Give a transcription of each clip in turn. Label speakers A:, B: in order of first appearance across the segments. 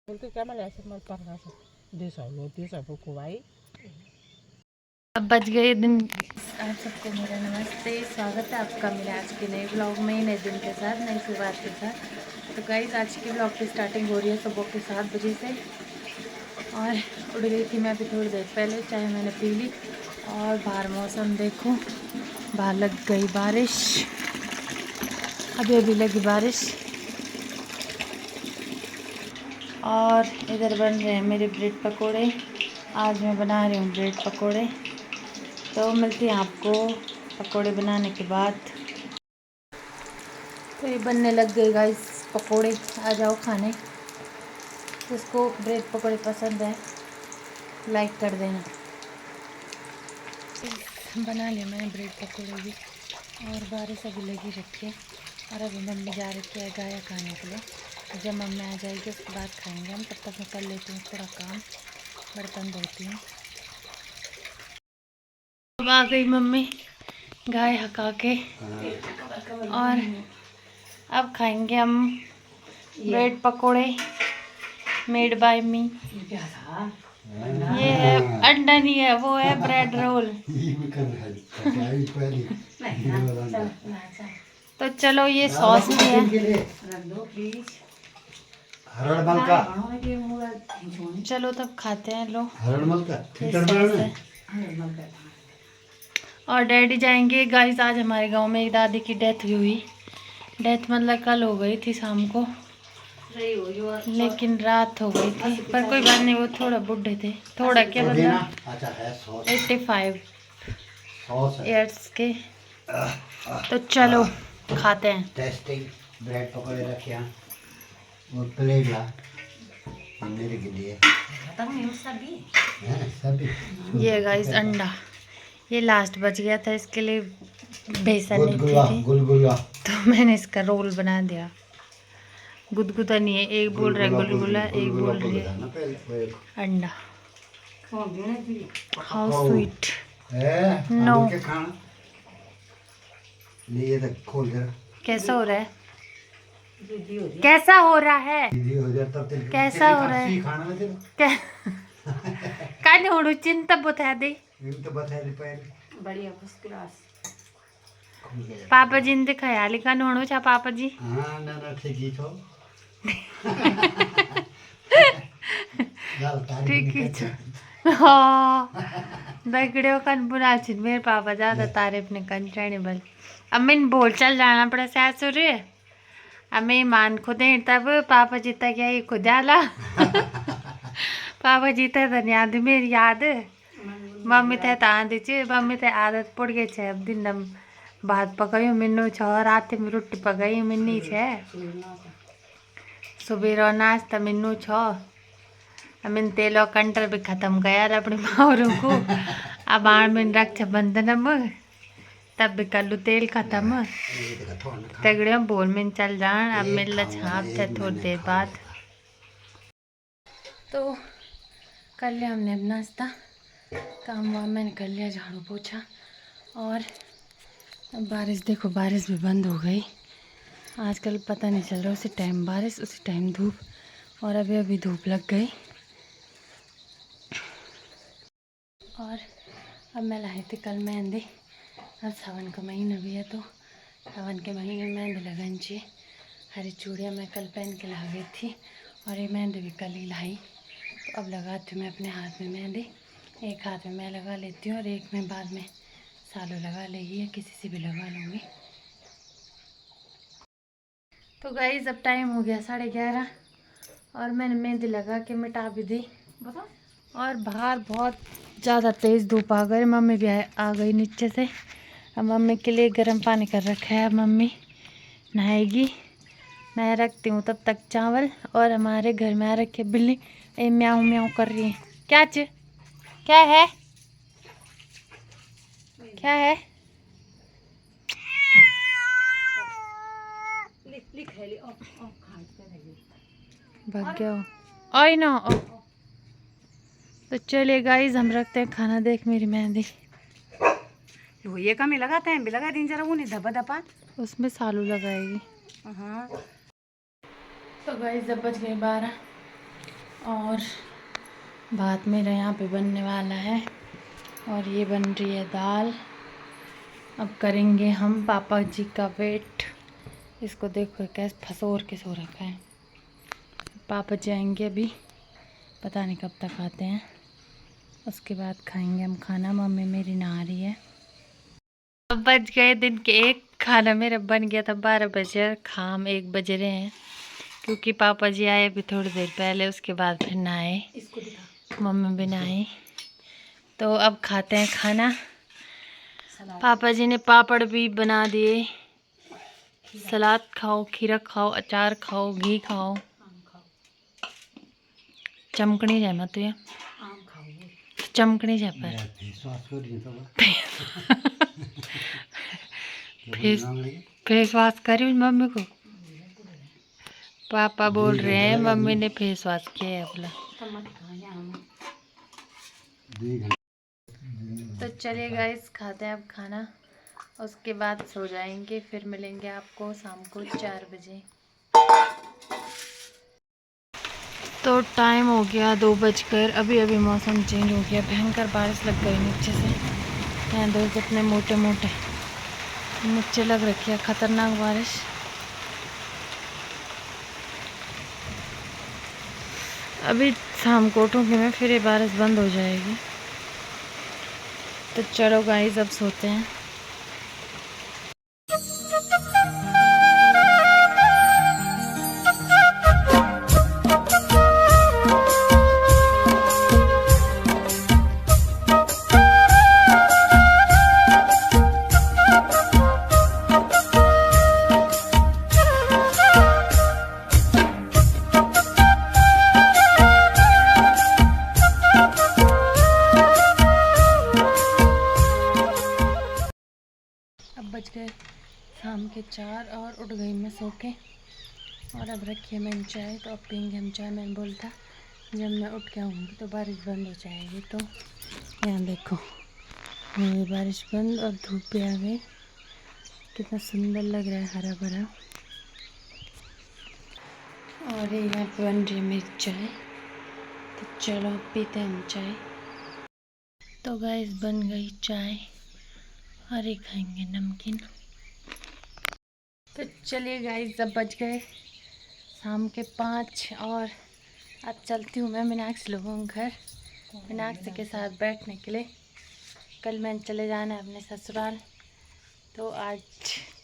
A: बोलते क्या मैं ऐसे मत पढ़ना से दे सौ रोटी सब खुआई।
B: अब बज गए दिन। आप सबको मेरा नमस्ते, स्वागत है आपका मेरे आज के नए ब्लॉग में, नए दिन के साथ, नई शुरुआत के साथ। तो गाइस आज की ब्लॉग की स्टार्टिंग हो रही है सुबह के 7 बजे से। और उठ गई थी मैं अभी थोड़ी देर पहले, चाय मैंने पी ली। और बाहर मौसम देखो, बाहर लग गई बारिश, अभी अभी लगी बारिश। और इधर बन रहे हैं मेरे ब्रेड पकोड़े। आज मैं बना रही हूँ ब्रेड पकोड़े। तो मिलती हैं आपको पकोड़े बनाने के बाद। तो ये बनने लग गए गाइस पकोड़े, आ जाओ खाने। जिसको ब्रेड पकोड़े पसंद है लाइक कर देना। बना लिया मैंने ब्रेड पकोड़े भी। और बारिश अभी लगी रखी है। और अभी मम्मी जा रही है गाया खाने के लिए। जब मम्मी आ जाएगी उसके बाद खाएंगे हम। तब तक मैं कर लेती हूँ थोड़ा काम, बर्तन धोती हूँ। अब आ गई मम्मी गाय हका के। और अब खाएंगे हम ब्रेड पकोड़े मेड बाय मी। ये है अंडा नहीं है, वो है ब्रेड रोल। तो चलो ये सॉस भी है। चलो तब खाते हैं। लो ये सॉस है। और डैडी जाएंगे गाइस। आज हमारे गांव में एक दादी की डेथ भी हुई। डेथ मतलब कल हो गई थी शाम को, लेकिन रात हो गई थी। पर कोई बात नहीं, वो थोड़ा बूढ़े थे। थोड़ा क्या मतलब 85 ईयर्स के। तो चलो खाते हैं।
C: टेस्टिंग ब्रेड पकौड़े रखे हैं और प्लेट ला मेरे के लिए सभी।
B: ये गाइस अंडा, ये लास्ट बच गया था, इसके लिए बेसन नहीं थी
C: गुलगुला।
B: तो मैंने इसका रोल बना दिया। गुदगुदा नहीं है, एक बोल रहा है गुलगुला, एक बोल रही है अंडा। How sweet. नो
C: ये तक खोल दे।
B: कैसा हो रहा है? कैसा हो रहा है?
C: हो जाता तब
B: कैसा हो रहा है?
C: खाना में
B: क्या काने होड़ू चिंता बता दे।
C: तो बता दे पहले।
B: बढ़िया फर्स्ट क्लास। पापा जी ने दिखाया लिखा होड़ो छा पापा जी।
C: हाँ ना ठीक ही तो
B: ठीक है। हाँ दगड़ियों कन बुना छिन मेरे पापा ज्यादा तारीफ ने कन रहने बल। अब मैंने बोल चल जाना पड़ा ससुर। अब मैं मान खुद तब पापा जी तक यही खुद आला। पापा जी तक याद मेरी याद मम्मी थे आंधी च मम्मी थे आदत पड़ गई है। अब दिन भात पकाई मिन्नू छ, रात में रोटी पकाई मिन्नी है, सुबह नाश्ता मिन्नू छ। मैंने तेल और कंटर भी खत्म गया अपने मावरों को। अब आड़ में रक्षाबंधन तब भी कर लू तेल खत्म। तगड़े बोल में चल जान। अब मिल छाप थे थोड़ी देर बाद। तो कर लिया हमने अब नाश्ता, काम वाम मैंने कर लिया, झाड़ू पोछा। और अब बारिश देखो, बारिश भी बंद हो गई। आजकल पता नहीं चल रहा, उसी टाइम बारिश उसी टाइम धूप। और अभी अभी धूप लग गई। और अब मैं लाई थी कल मेहंदी। अब सावन का महीना भी है तो सावन के महीने में मेहंदी लगानी चाहिए। हरी चूड़ियाँ मैं कल पहन के ला गई थी और ये मेहंदी भी कल ही लाई। तो अब लगाती हूँ मैं अपने हाथ में मेहंदी। एक हाथ में मैं लगा लेती हूँ और एक में बाद में सालू लगा लेगी या किसी से भी लगा लूँगी। तो गाइस अब टाइम हो गया 11:30 और मैंने मेहंदी लगा के मिटा भी दी। और बाहर बहुत ज़्यादा तेज़ धूप आ गई। मम्मी भी आ गई नीचे से। अब मम्मी के लिए गर्म पानी कर रखा है। अब मम्मी नहाएगी। मैं रखती हूँ तब तक चावल। और हमारे घर में आ रखे बिल्ली ए म्याऊं म्याऊं कर रही है। क्या क्या है? क्या है? भाग गया आई ना। तो चलिए गाइस हम रखते हैं खाना। देख मेरी मेहंदी
A: ये कम ही लगाते हैं भी लगा दिन जरा वो नहीं धपा धपा
B: उसमें सालू लगाएगी।
A: हाँ।
B: तो गाइस जब बज गए 12 और भात मेरा यहाँ पे बनने वाला है और ये बन रही है दाल। अब करेंगे हम पापा जी का वेट। इसको देखो कैसे फसोर के सो रखा है। पापा जी आएंगे अभी, पता नहीं कब तक आते हैं। उसके बाद खाएंगे हम खाना। मम्मी मेरी नहा रही है। अब बज गए दिन के 1। खाना मेरा बन गया था 12 बजे, खाम 1 बज रहे हैं क्योंकि पापा जी आए अभी थोड़ी देर पहले। उसके बाद फिर नहाए, मम्मी भी नहाई। तो अब खाते हैं खाना। पापा जी ने पापड़ भी बना दिए। सलाद खाओ, खीरा खाओ, अचार खाओ, घी खाओ। चमकनी जाए मत ये चमकनी जाए पर फेस वॉश करी मम्मी को। पापा बोल रहे हैं मम्मी ने फेस वॉश किया है अपना। तो चलिए गाइस खाते हैं अब खाना, उसके बाद सो जाएंगे। फिर मिलेंगे आपको शाम को 4 बजे। तो टाइम हो गया 2 बजकर। अभी अभी मौसम चेंज हो गया, भयंकर बारिश लग गई नीचे से। यहाँ दो कितने मोटे मोटे नीचे लग रखी है, खतरनाक बारिश। अभी शाम को उठूँगी मैं, फिर ये बारिश बंद हो जाएगी। तो चलो गाइस अब सोते हैं। अब बज गए शाम के 4 और उठ गई मैं सो के। और अब रखिए मैंने चाय, तो अब पीएंगे हम चाय। मैंने बोला था जब मैं उठ के आऊँगी तो बारिश बंद हो जाएगी। तो यहाँ देखो हो गई बारिश बंद और धूप भी आ गई। कितना सुंदर लग रहा है, हरा भरा। और ये यहाँ पे बन रही है मेरी चाय। तो चलो अब पीते हैं हम चाय। तो गाइस बन गई चाय और ये खाएंगे नमकीन। तो चलिए गाइस अब बज गए शाम के 5 और अब चलती हूँ मैं मीनाक्षी लोगों के घर, मीनाक्षी के साथ बैठने के लिए। कल मैंने चले जाना है अपने ससुराल, तो आज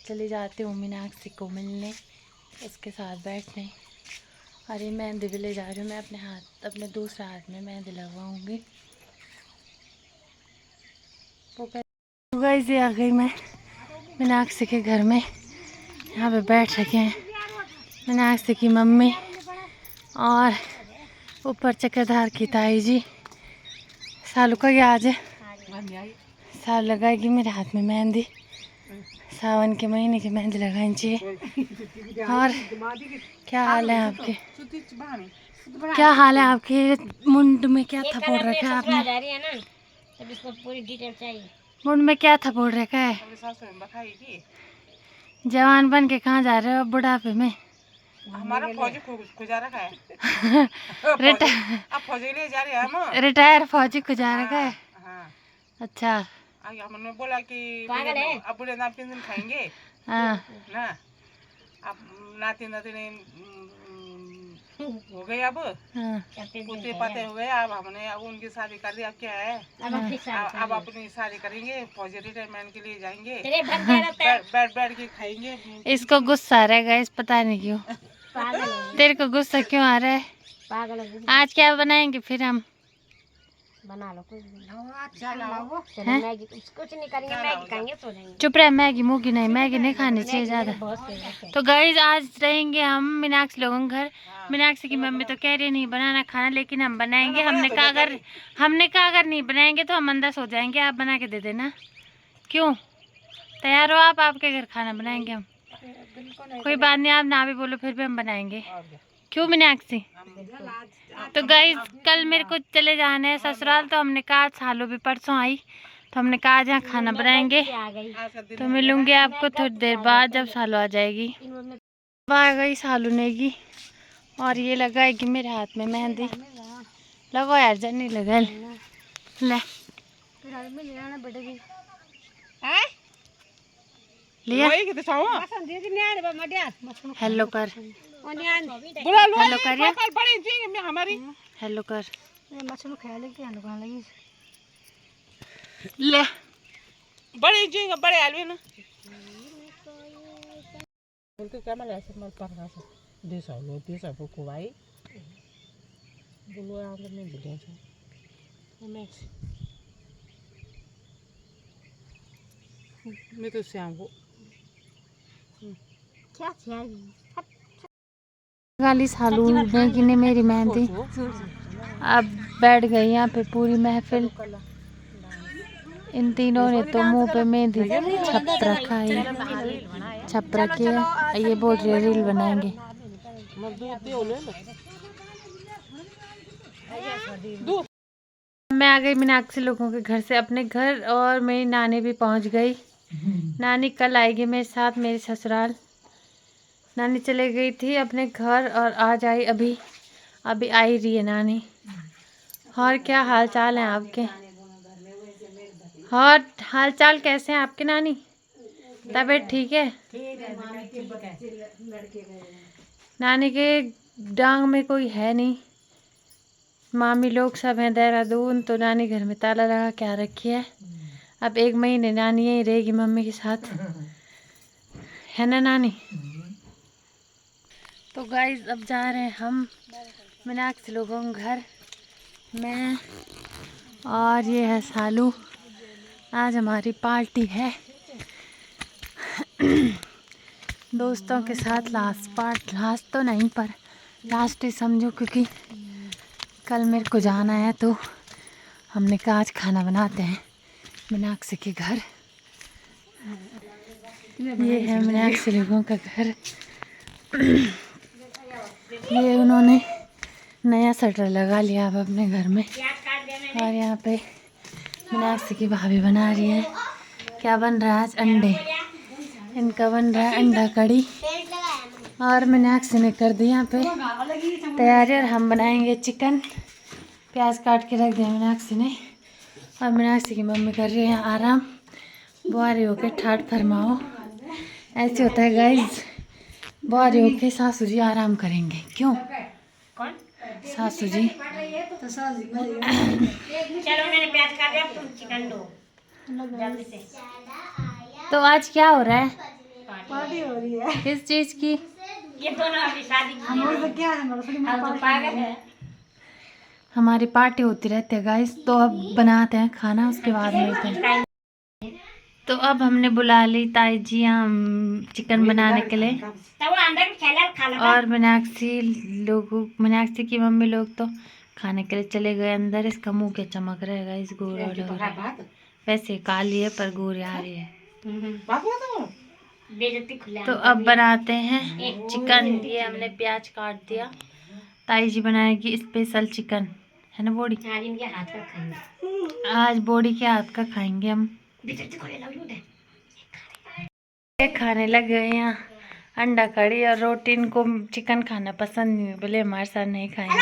B: चली जाती हूँ मीनाक्षी को मिलने, उसके साथ बैठने। और ये मेहंदी भी ले जा रही हूँ मैं अपने हाथ, अपने दूसरे हाथ में मेहंदी लगवाऊँगी। तो गाइस ये आ गई मैं मीनाक्षी के घर में। यहाँ पे बैठ रखे हैं मीनाक्षी की मम्मी और ऊपर चक्रधार की ताई जी। सालू का क्या आज है, साल लगाएगी मेरे हाथ में मेहंदी। सावन के महीने की मेहंदी लगानी चाहिए। और क्या हाल है आपके, क्या हाल है आपके? मुंड में क्या थपोड़ रखा है आपने? मुंड में क्या थपोड़ रखा है? जवान बन के कहाँ जा रहे हो बुढ़ापे में?
D: हमारा फौजी खुजा रखा है। फौजी ले जा रहे हैं हम।
B: रिटायर फौजी खुजा रखा है।
D: हाँ।
B: अच्छा
D: हमने बोला कि अब बुढ़े नातिन दिन खाएंगे।
B: हाँ
D: ना अब नातिन हो गए, अब पोते पाते हो गए। अब हमने अब उनकी शादी कर दी। अब क्या है, अब अपनी शादी करेंगे, फौजी रिटायरमेंट के लिए जाएंगे, बैठ बैठ के खाएंगे।
B: इसको गुस्सा आ रहा है गाइस, पता नहीं क्यों। तेरे को गुस्सा क्यों आ रहा है? आज क्या बनाएंगे फिर हम?
E: बना लो कुछ मैगी, कुछ नहीं करेंगे, मैगी खाएंगे, सो जाएंगे।
B: चुप रहे, मैगी मूगी नहीं, मैगी नहीं खानी चाहिए ज़्यादा। तो गाइस आज रहेंगे हम मीनाक्षी लोगों के घर। मीनाक्षी की मम्मी तो कह रही नहीं बनाना खाना, लेकिन हम बनाएंगे। हमने कहा अगर नहीं बनाएंगे तो हम अंदर सो जाएंगे। आप बना के दे देना। क्यों, तैयार हो आप? आपके घर खाना बनाएंगे हम। कोई बात नहीं, आप ना भी बोलो फिर भी हम बनाएंगे। क्यों मीनाक्षी? तो गाइस कल मेरे को चले जाना है ससुराल, तो हमने कहा सालू भी परसों आई, तो हमने कहा आज यहाँ खाना बनाएंगे। तो मिलूंगी आपको थोड़ी देर बाद जब सालू आ जाएगी। आ गई सालू नेगी और ये लगाएगी मेरे हाथ में मेहंदी। लगो यार, जनी लगा ले लिया। हेलो कर, हेलो कर या हेलो कर ले।
D: बड़े जी बड़े आलू ना उनके क्या मालूम ऐसे मत पढ़ना से देसा लो देसा को भाई बोलो आगे नहीं बिल्डिंग से मैं तो श्याम को
E: क्या चाहिए
B: गाली सालू बेगी ने मेरी मेहंदी। अब बैठ गई यहाँ पे पूरी महफिल। इन तीनों ने तो मुंह पे मेहंदी छप रखा है, छप रखी है। ये बोल रही रील बनाएंगे। मैं आ गई मीनाक्षी लोगों के घर से अपने घर, और मेरी नानी भी पहुंच गई। नानी कल आएगी मेरे साथ मेरे ससुराल। नानी चले गई थी अपने घर और आज आई, अभी अभी आई रही है नानी। और क्या हाल चाल है आपके? और हाल चाल कैसे हैं आपके नानी? तबीयत ठीक है? नानी के डांग में कोई है नहीं। मामी लोग सब हैं देहरादून, तो नानी घर में ताला लगा के आ रखी है। अब 1 महीने नानी यहीं रहेगी मम्मी के साथ, है ना नानी? तो गाइस अब जा रहे हैं हम मीनाक्षी लोगों के घर में। और ये है सालू। आज हमारी पार्टी है दोस्तों के साथ। लास्ट तो नहीं पर लास्ट ही समझो, क्योंकि कल मेरे को जाना है, तो हमने कहा आज खाना बनाते हैं मीनाक्षी के घर। ये है मीनाक्षी लोगों का घर। ये उन्होंने नया शटर लगा लिया अब अपने घर में। और यहाँ पे मीनाक्षी की भाभी बना रही है। क्या बन रहा है आज? अंडे। इनका बन रहा है अंडा कड़ी। और मीनाक्षी ने कर दी यहाँ पे तैयारी। और हम बनाएंगे चिकन। प्याज काट के रख दिया मीनाक्षी ने। और मीनाक्षी की मम्मी कर रही है आराम। बुआरी होके ठाट फरमाओ। ऐसे होता है गाइस, बुआरी होके सासू जी आराम करेंगे। क्यों सासू जी?
E: चलो मैंने प्याज काट दिया, तुम चिकन लो जल्दी से।
B: तो आज क्या हो रहा है?
A: पार्टी हो रही है।
B: किस चीज की?
E: ये दोनों अभी शादी की
A: क्या है
E: हम तो पागल है।
B: हमारी पार्टी होती रहती है गाइस। तो अब बनाते हैं खाना, उसके बाद मिलते हैं। तो अब हमने बुला ली ताई जी हम चिकन बनाने के लिए।
E: तो वो अंदर खेला खा लो।
B: और मीनाक्षी की मम्मी लोग तो खाने के लिए चले गए अंदर। इसका मुंह क्या चमक रहा है गाइस, गोरा लग रहा है। वैसे काली है पर गोरी आ रही है।
E: बेइज्जती खुला।
B: तो अब बनाते हैं चिकन। ये हमने प्याज काट दिया। ताई जी बनाएगी स्पेशल चिकन, है ना बोड़ी?
E: आज इनके हाथ का खाएंगे।
B: आज बोड़ी के हाथ का खाएंगे हम। ये खाने लग गए यहाँ अंडा कड़ी और रोटी। इनको चिकन खाना पसंद नहीं, बोले हमारे साथ नहीं खाएंगे।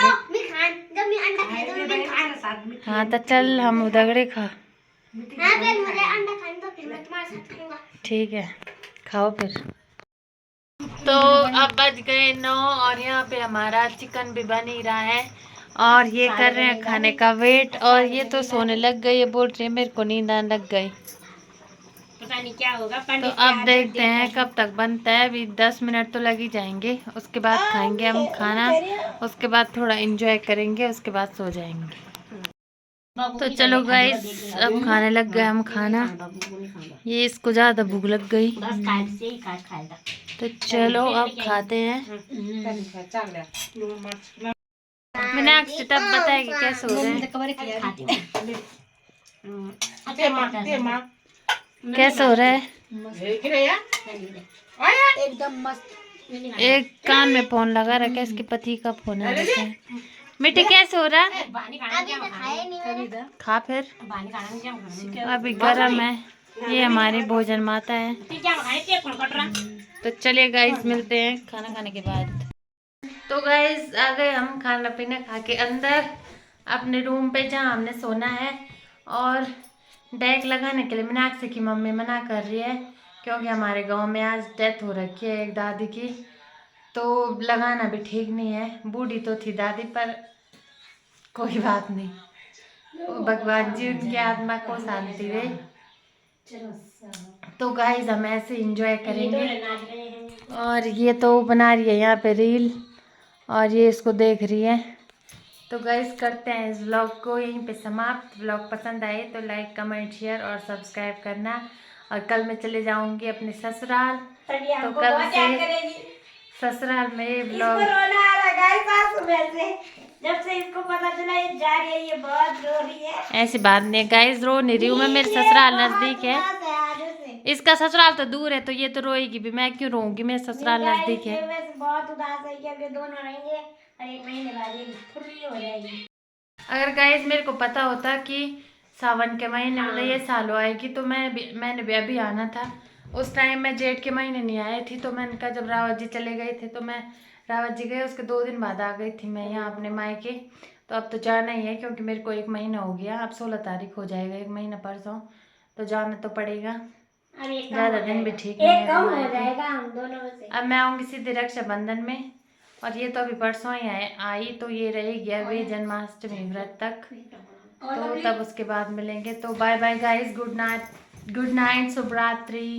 B: हाँ तो चल हम उदगड़े खा। ठीक है खाओ फिर। तो अब बज गए 9 और यहाँ पे हमारा चिकन भी बन ही रहा है। और ये कर रहे हैं खाने का वेट। और ये तो सोने लग गई। ये बोल रही है मेरे को नींद आने लग गई।
E: पता नहीं क्या होगा।
B: तो अब देखते हैं कब तक बनता है। अभी 10 मिनट तो लग ही जाएंगे। उसके बाद खाएंगे हम खाना। उसके बाद थोड़ा एंजॉय करेंगे, उसके बाद सो जाएंगे। तो चलो गाइस अब खाने लग गए हम खाना। ये इसको ज़्यादा भूख लग गई, तो चलो अब खाते हैं। मीनाक्षी तब बताएगी कैसे हो रहा है, कैसे हो रहा है।
E: एकदम मस्त।
B: एक कान में फोन लगा रखा है, इसके पति का फोन है। मिट्टी कैसे हो रहा है? खा फिर। अभी गरम है। ये हमारी भोजन माता है। तो चलिए गाइस मिलते हैं खाना खाने के बाद। तो गाइस आ गए हम खाना पीना खा के अंदर अपने रूम पे जहाँ हमने सोना है। और डेक लगाने के लिए मीनाक्षी की मम्मी मना कर रही है क्योंकि हमारे गांव में आज डेथ हो रखी है एक दादी की, तो लगाना भी ठीक नहीं है। बूढ़ी तो थी दादी पर कोई बात नहीं, भगवान जी उनकी आत्मा को शांति दे। तो गाइस हम ऐसे एंजॉय करेंगे। और ये तो बना रही है यहाँ पे रील और ये इसको देख रही है। तो गाइस करते हैं इस व्लॉग को यहीं पे समाप्त। व्लॉग पसंद आए तो लाइक कमेंट शेयर और सब्सक्राइब करना। और कल मैं चले जाऊंगी अपने ससुराल, तो कल से ससुराल में व्लॉग।
E: जब से इसको पता चला ये जा रही है, ये बहुत रो रही है।
B: ऐसी बात नहीं गाइस, रो नहीं रही हूँ मैं, मेरे ससुराल नजदीक है। इसका ससुराल तो दूर है तो ये तो रोएगी भी, मैं क्यों रोऊंगी, मेरा ससुराल नजदीक है।
E: बहुत उदास है कि अब ये दोनों रहेंगे और 1 महीने बाद ये फुर्री हो जाएगी।
B: अगर गाइस मेरे को पता होता कि सावन के महीने मतलब ये सालों आएगी तो मैंने भी अभी आना था। उस टाइम मैं जेठ के महीने नहीं आई थी, तो मैंने कहा जब रावत जी चले गए थे तो मैं रावत जी गए उसके 2 दिन बाद आ गई थी मैं यहाँ अपने मायके। तो अब तो जाना ही है क्योंकि मेरे को 1 महीना हो गया, अब 16 तारीख हो जाएगा 1 महीना परसों, तो जाना तो पड़ेगा। ज़्यादा दिन भी ठीक नहीं है। अब मैं आऊँगी सीधे रक्षाबंधन में, और ये तो अभी परसों ही आई तो ये रहेगी अभी जन्माष्टमी व्रत तक, तो तब उसके बाद मिलेंगे। तो bye bye guys, good night, शुभ रात्रि।